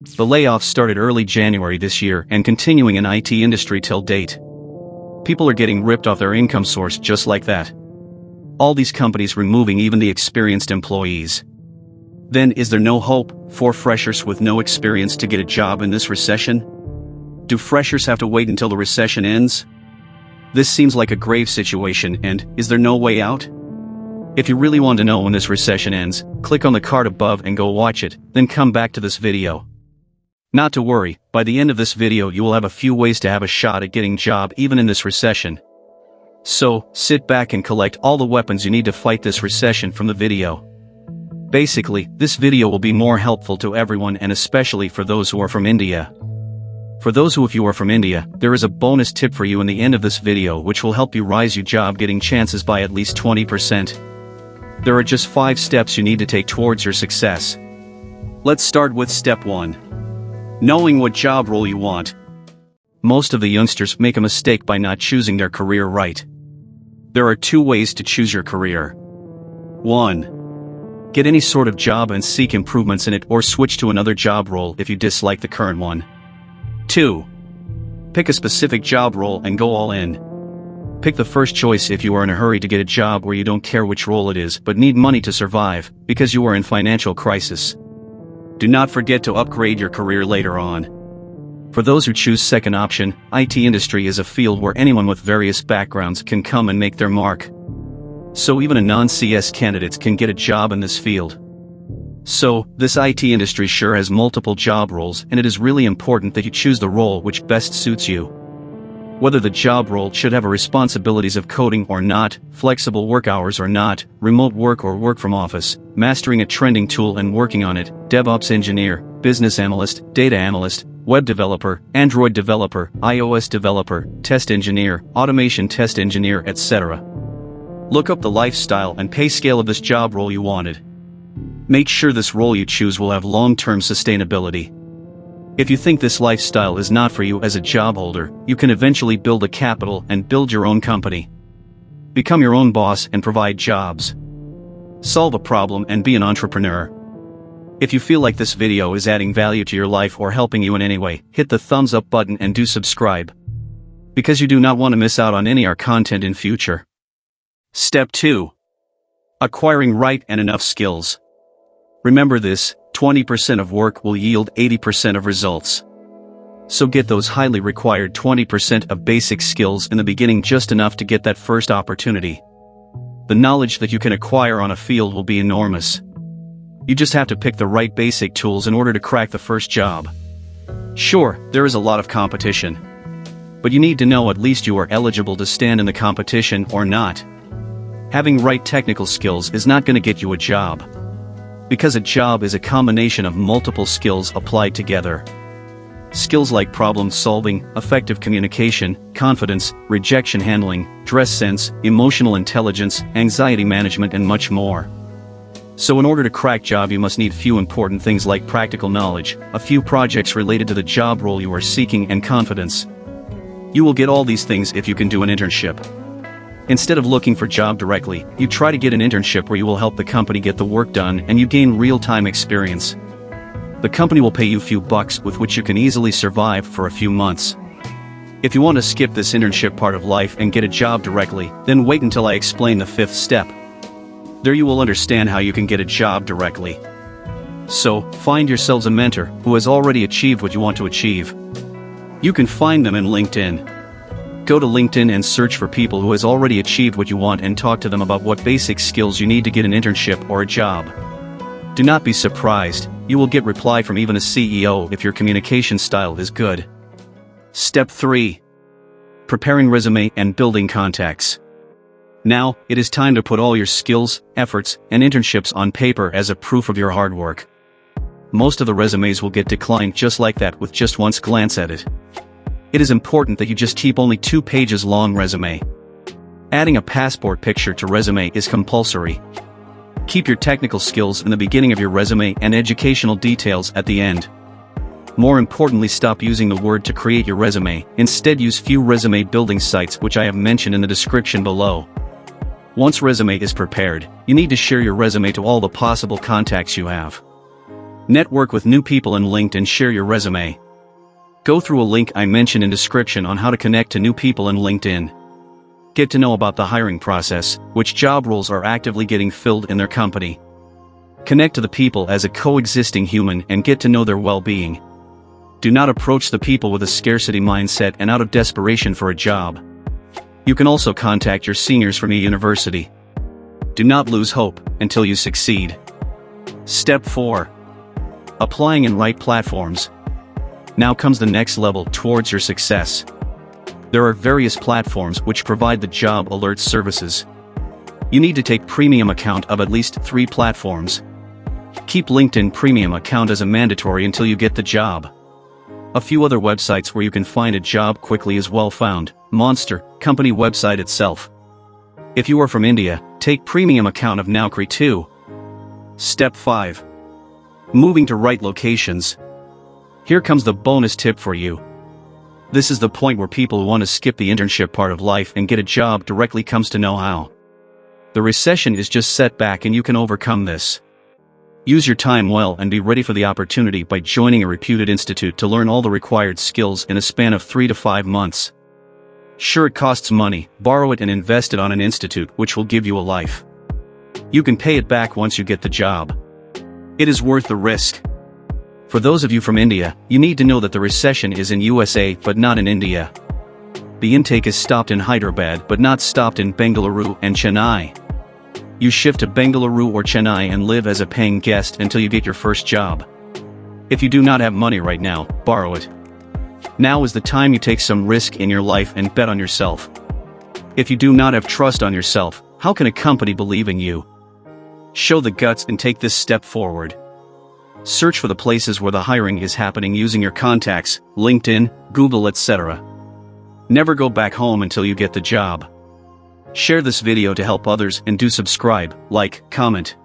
The layoffs started early January this year and continuing in IT industry till date. People are getting ripped off their income source just like that. All these companies removing even the experienced employees. Then is there no hope for freshers with no experience to get a job in this recession? Do freshers have to wait until the recession ends? This seems like a grave situation, and is there no way out? If you really want to know when this recession ends, click on the card above and go watch it, then come back to this video. Not to worry, by the end of this video you will have a few ways to have a shot at getting a job even in this recession. So, sit back and collect all the weapons you need to fight this recession from the video. Basically, this video will be more helpful to everyone and especially for those who are from India. For those who if you are from India, there is a bonus tip for you in the end of this video which will help you rise your job getting chances by at least 20%. There are just 5 steps you need to take towards your success. Let's start with step 1. Knowing what job role you want. Most of the youngsters make a mistake by not choosing their career right. There are 2 ways to choose your career. 1. Get any sort of job and seek improvements in it or switch to another job role if you dislike the current one. 2. Pick a specific job role and go all in. Pick the first choice if you are in a hurry to get a job where you don't care which role it is but need money to survive, because you are in financial crisis. Do not forget to upgrade your career later on. For those who choose second option, IT industry is a field where anyone with various backgrounds can come and make their mark. So even a non-CS candidate can get a job in this field. So, this IT industry sure has multiple job roles and it is really important that you choose the role which best suits you. Whether the job role should have responsibilities of coding or not, flexible work hours or not, remote work or work from office, mastering a trending tool and working on it, DevOps engineer, business analyst, data analyst, web developer, Android developer, iOS developer, test engineer, automation test engineer, etc. Look up the lifestyle and pay scale of this job role you wanted. Make sure this role you choose will have long-term sustainability. If you think this lifestyle is not for you as a job holder, you can eventually build a capital and build your own company. Become your own boss and provide jobs. Solve a problem and be an entrepreneur. If you feel like this video is adding value to your life or helping you in any way, hit the thumbs up button and do subscribe. Because you do not want to miss out on any of our content in future. Step 2. Acquiring right and enough skills. Remember this, 20% of work will yield 80% of results. So get those highly required 20% of basic skills in the beginning, just enough to get that first opportunity. The knowledge that you can acquire on a field will be enormous. You just have to pick the right basic tools in order to crack the first job. Sure, there is a lot of competition. But you need to know at least you are eligible to stand in the competition or not. Having right technical skills is not going to get you a job. Because a job is a combination of multiple skills applied together. Skills like problem solving, effective communication, confidence, rejection handling, dress sense, emotional intelligence, anxiety management and much more. So in order to crack job you must need few important things like practical knowledge, a few projects related to the job role you are seeking and confidence. You will get all these things if you can do an internship. Instead of looking for job directly, you try to get an internship where you will help the company get the work done and you gain real-time experience. The company will pay you a few bucks with which you can easily survive for a few months. If you want to skip this internship part of life and get a job directly, then wait until I explain the 5th step. There you will understand how you can get a job directly. So, find yourselves a mentor who has already achieved what you want to achieve. You can find them in LinkedIn. Go to LinkedIn and search for people who has already achieved what you want and talk to them about what basic skills you need to get an internship or a job. Do not be surprised, you will get reply from even a CEO if your communication style is good. Step 3. Preparing resume and building contacts. Now, it is time to put all your skills, efforts, and internships on paper as a proof of your hard work. Most of the resumes will get declined just like that with just one glance at it. It is important that you just keep only 2 pages long resume. Adding a passport picture to resume is compulsory. Keep your technical skills in the beginning of your resume and educational details at the end. More importantly, stop using the Word to create your resume, instead use few resume building sites which I have mentioned in the description below. Once resume is prepared, you need to share your resume to all the possible contacts you have. Network with new people in LinkedIn and share your resume. Go through a link I mentioned in description on how to connect to new people in LinkedIn. Get to know about the hiring process, which job roles are actively getting filled in their company. Connect to the people as a coexisting human and get to know their well-being. Do not approach the people with a scarcity mindset and out of desperation for a job. You can also contact your seniors from your university. Do not lose hope until you succeed. Step 4. Applying in right platforms. Now comes the next level towards your success. There are various platforms which provide the job alert services. You need to take premium account of at least 3 platforms. Keep LinkedIn premium account as a mandatory until you get the job. A few other websites where you can find a job quickly is well found. Monster, company website itself. If you are from India, take premium account of Naukri too. Step 5. Moving to right locations. Here comes the bonus tip for you. This is the point where people who want to skip the internship part of life and get a job directly comes to know how. The recession is just set back and you can overcome this. Use your time well and be ready for the opportunity by joining a reputed institute to learn all the required skills in a span of 3 to 5 months. Sure, it costs money, borrow it and invest it on an institute which will give you a life. You can pay it back once you get the job. It is worth the risk. For those of you from India, you need to know that the recession is in USA but not in India. The intake is stopped in Hyderabad but not stopped in Bengaluru and Chennai. You shift to Bengaluru or Chennai and live as a paying guest until you get your first job. If you do not have money right now, borrow it. Now is the time you take some risk in your life and bet on yourself. If you do not have trust on yourself, how can a company believe in you? Show the guts and take this step forward. Search for the places where the hiring is happening using your contacts, LinkedIn, Google, etc. Never go back home until you get the job. Share this video to help others and do subscribe, like, comment.